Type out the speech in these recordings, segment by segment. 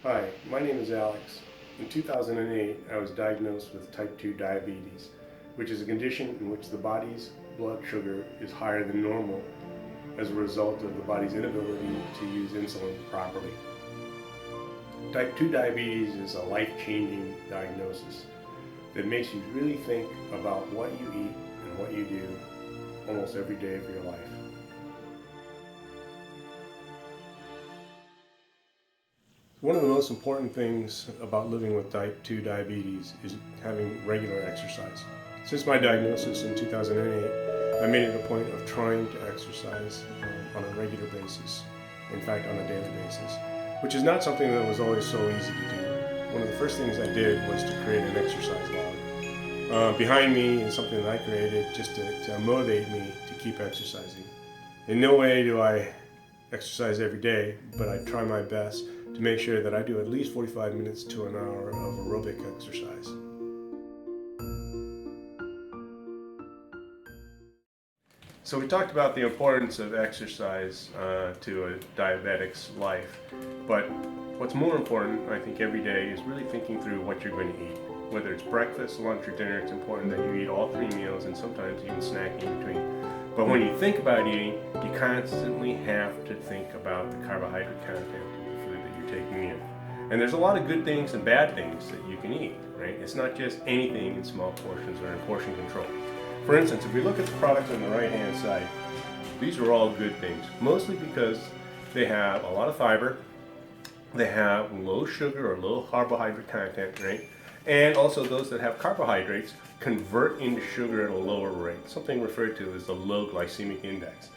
Hi, my name is Alex. In 2008, I was diagnosed with type 2 diabetes, which is a condition in which the body's blood sugar is higher than normal as a result of the body's inability to use insulin properly. Type 2 diabetes is a life-changing diagnosis that makes you really think about what you eat and what you do almost every day of your life. One of the most important things about living with type 2 diabetes is having regular exercise. Since my diagnosis in 2008, I made it a point of trying to exercise on a regular basis, in fact on a daily basis, which is not something that was always so easy to do. One of the first things I did was to create an exercise log. Behind me is something that I created just to motivate me to keep exercising. In no way do I exercise every day, but I try my best to make sure that I do at least 45 minutes to an hour of aerobic exercise. So we talked about the importance of exercise to a diabetic's life, but what's more important, I think, every day is really thinking through what you're going to eat. Whether it's breakfast, lunch, or dinner, it's important that you eat all three meals and sometimes even snack in between. But when you think about eating, you constantly have to think about the carbohydrate content of the food that you're taking in. And there's a lot of good things and bad things that you can eat, right? It's not just anything in small portions or in portion control. For instance, if we look at the products on the right-hand side, these are all good things, mostly because they have a lot of fiber, they have low sugar or low carbohydrate content, right? And also those that have carbohydrates convert into sugar at a lower rate, something referred to as the low glycemic index.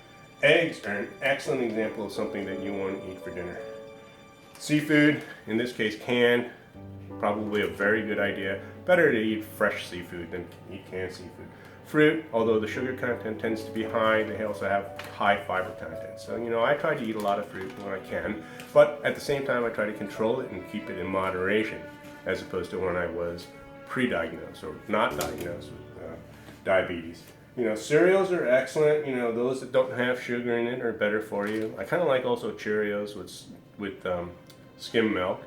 Eggs are an excellent example of something that you want to eat for dinner. Seafood, in this case canned, probably a very good idea. Better to eat fresh seafood than eat canned seafood. Fruit, although the sugar content tends to be high, they also have high fiber content. So, I try to eat a lot of fruit when I can, but at the same time I try to control it and keep it in moderation, as opposed to when I was pre-diagnosed or not diagnosed with diabetes. Cereals are excellent. Those that don't have sugar in it are better for you. I kind of like also Cheerios with skim milk.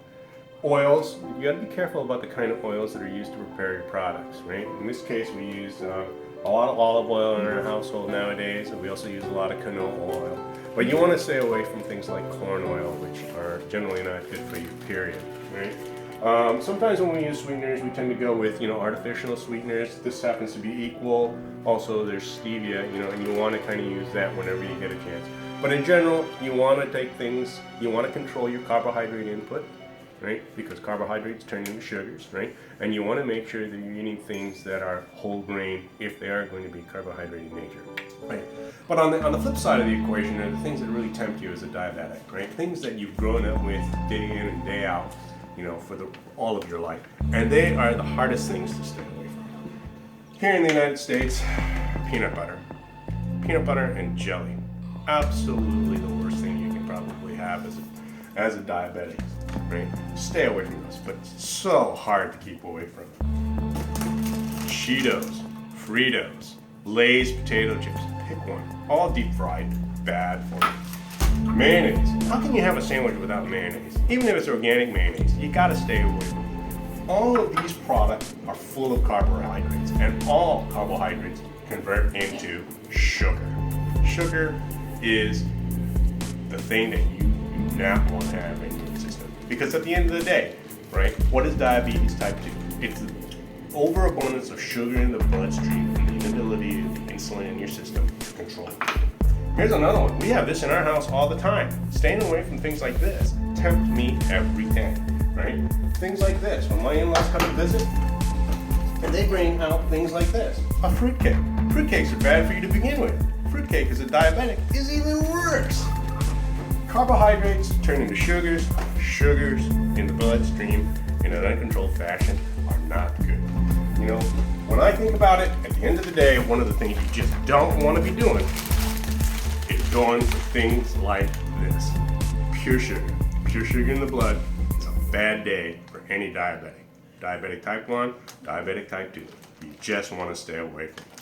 Oils, you got to be careful about the kind of oils that are used to prepare your products, right? In this case, we use a lot of olive oil in our household nowadays, and we also use a lot of canola oil. But you want to stay away from things like corn oil, which are generally not good for you, period, right? Sometimes when we use sweeteners, we tend to go with, artificial sweeteners. This happens to be equal. Also, there's stevia, and you want to kind of use that whenever you get a chance. But in general, you want to take things, you want to control your carbohydrate input, right? Because carbohydrates turn into sugars, right? And you want to make sure that you're eating things that are whole grain if they are going to be carbohydrate in nature, right? But on the flip side of the equation are the things that really tempt you as a diabetic, right? Things that you've grown up with day in and day out, for all of your life. And they are the hardest things to stay away from. Here in the United States, peanut butter. Peanut butter and jelly. Absolutely the worst thing you can probably have as a diabetic, right? Stay away from those, but it's so hard to keep away from them. Cheetos, Fritos, Lay's potato chips, pick one. All deep fried, bad for you. Mayonnaise. How can you have a sandwich without mayonnaise? Even if it's organic mayonnaise, you gotta stay away from it. All of these products are full of carbohydrates, and all carbohydrates convert into sugar. Sugar is the thing that you do not want to have in your system. Because at the end of the day, right, what is diabetes type 2? It's the overabundance of sugar in the bloodstream and the inability of the insulin in your system to control it. Here's another one. We have this in our house all the time. Staying away from things like this tempt me every day, right? Things like this. When my in-laws come to visit, and they bring out things like this. A fruitcake. Fruitcakes are bad for you to begin with. Fruitcake as a diabetic is even worse. Carbohydrates turn into sugars. Sugars in the bloodstream in an uncontrolled fashion are not good. When I think about it, at the end of the day, one of the things you just don't want to be doing is going for things like this. Pure sugar. Pure sugar in the blood is a bad day for any diabetic. Diabetic type 1, diabetic type 2. You just want to stay away from it.